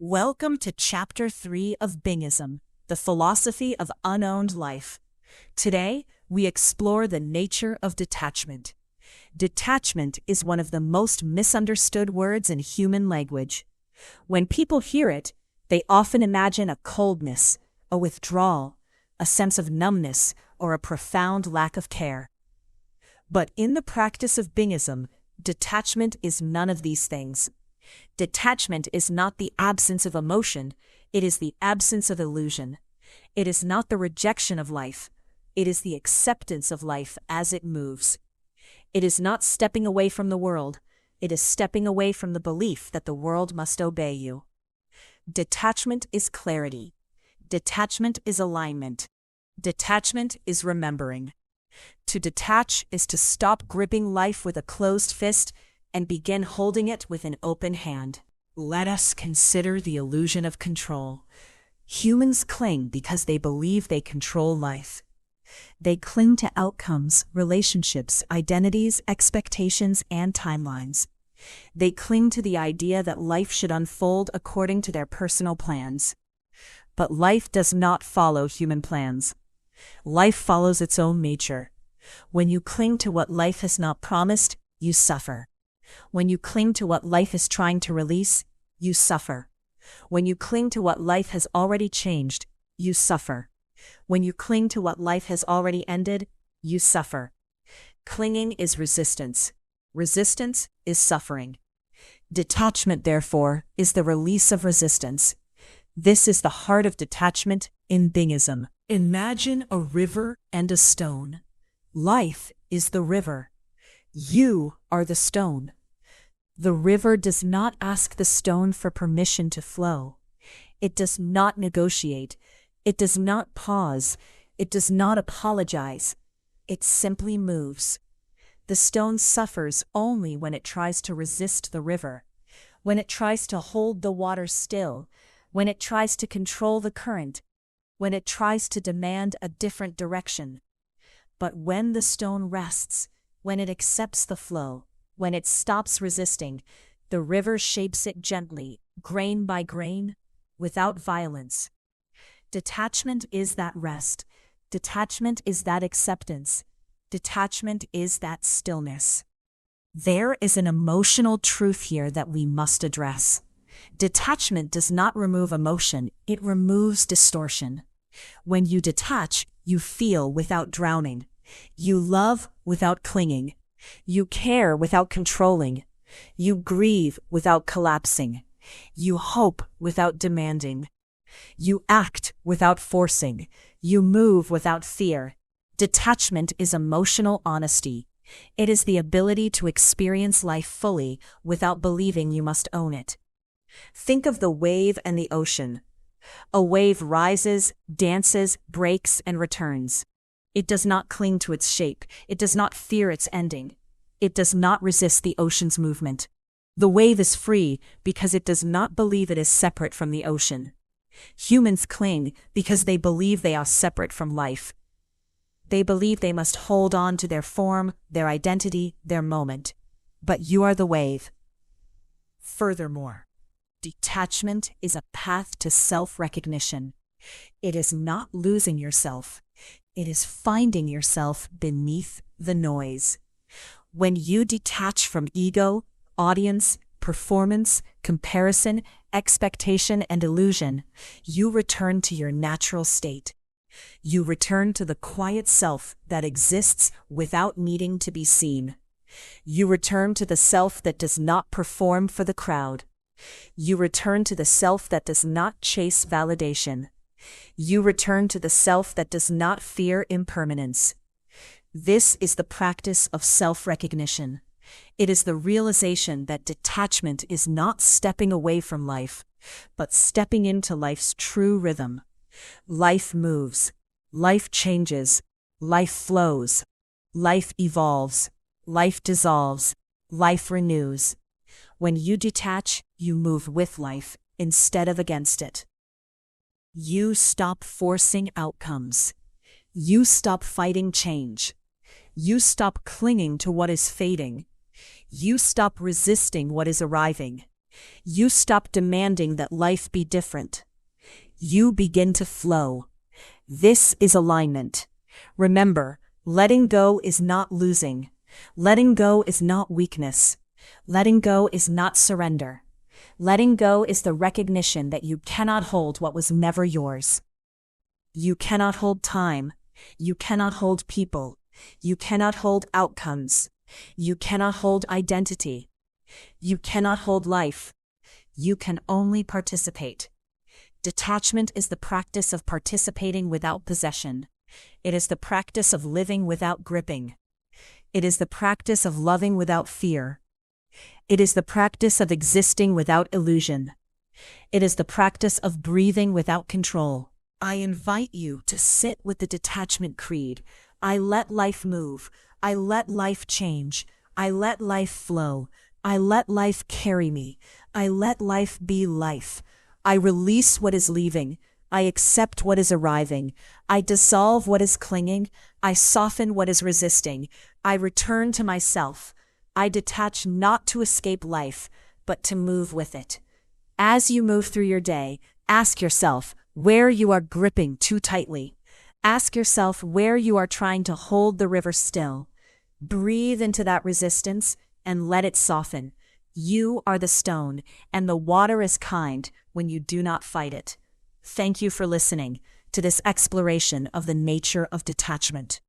Welcome to Chapter 3 of Bingism, the philosophy of unowned life. Today, we explore the nature of detachment. Detachment is one of the most misunderstood words in human language. When people hear it, they often imagine a coldness, a withdrawal, a sense of numbness, or a profound lack of care. But in the practice of Bingism, detachment is none of these things. Detachment is not the absence of emotion, it is the absence of illusion. It is not the rejection of life, it is the acceptance of life as it moves. It is not stepping away from the world, it is stepping away from the belief that the world must obey you. Detachment is clarity. Detachment is alignment. Detachment is remembering. To detach is to stop gripping life with a closed fist and begin holding it with an open hand. Let us consider the illusion of control. Humans cling because they believe they control life. They cling to outcomes, relationships, identities, expectations, and timelines. They cling to the idea that life should unfold according to their personal plans. But life does not follow human plans. Life follows its own nature. When you cling to what life has not promised, you suffer. When you cling to what life is trying to release, you suffer. When you cling to what life has already changed, you suffer. When you cling to what life has already ended, you suffer. Clinging is resistance. Resistance is suffering. Detachment, therefore, is the release of resistance. This is the heart of detachment in Bingism. Imagine a river and a stone. Life is the river. You are the stone. The river does not ask the stone for permission to flow. It does not negotiate. It does not pause. It does not apologize. It simply moves. The stone suffers only when it tries to resist the river, when it tries to hold the water still, when it tries to control the current, when it tries to demand a different direction. But when the stone rests, when it accepts the flow, when it stops resisting, the river shapes it gently, grain by grain, without violence. Detachment is that rest. Detachment is that acceptance. Detachment is that stillness. There is an emotional truth here that we must address. Detachment does not remove emotion, it removes distortion. When you detach, you feel without drowning. You love without clinging. You care without controlling. You grieve without collapsing. You hope without demanding. You act without forcing. You move without fear. Detachment is emotional honesty. It is the ability to experience life fully without believing you must own it. Think of the wave and the ocean. A wave rises, dances, breaks, and returns. It does not cling to its shape. It does not fear its ending. It does not resist the ocean's movement. The wave is free because it does not believe it is separate from the ocean. Humans cling because they believe they are separate from life. They believe they must hold on to their form, their identity, their moment. But you are the wave. Furthermore, detachment is a path to self-recognition. It is not losing yourself. It is finding yourself beneath the noise. When you detach from ego, audience, performance, comparison, expectation, and illusion, you return to your natural state. You return to the quiet self that exists without needing to be seen. You return to the self that does not perform for the crowd. You return to the self that does not chase validation. You return to the self that does not fear impermanence. This is the practice of self-recognition. It is the realization that detachment is not stepping away from life, but stepping into life's true rhythm. Life moves. Life changes. Life flows. Life evolves. Life dissolves. Life renews. When you detach, you move with life instead of against it. You stop forcing outcomes. You stop fighting change. You stop clinging to what is fading. You stop resisting what is arriving. You stop demanding that life be different. You begin to flow. This is alignment. Remember, letting go is not losing. Letting go is not weakness. Letting go is not surrender. Letting go is the recognition that you cannot hold what was never yours. You cannot hold time. You cannot hold people. You cannot hold outcomes. You cannot hold identity. You cannot hold life. You can only participate. Detachment is the practice of participating without possession. It is the practice of living without gripping. It is the practice of loving without fear. It is the practice of existing without illusion. It is the practice of breathing without control. I invite you to sit with the detachment creed. I let life move. I let life change. I let life flow. I let life carry me. I let life be life. I release what is leaving. I accept what is arriving. I dissolve what is clinging. I soften what is resisting. I return to myself. I detach not to escape life, but to move with it. As you move through your day, ask yourself where you are gripping too tightly. Ask yourself where you are trying to hold the river still. Breathe into that resistance and let it soften. You are the stone, and the water is kind when you do not fight it. Thank you for listening to this exploration of the nature of detachment.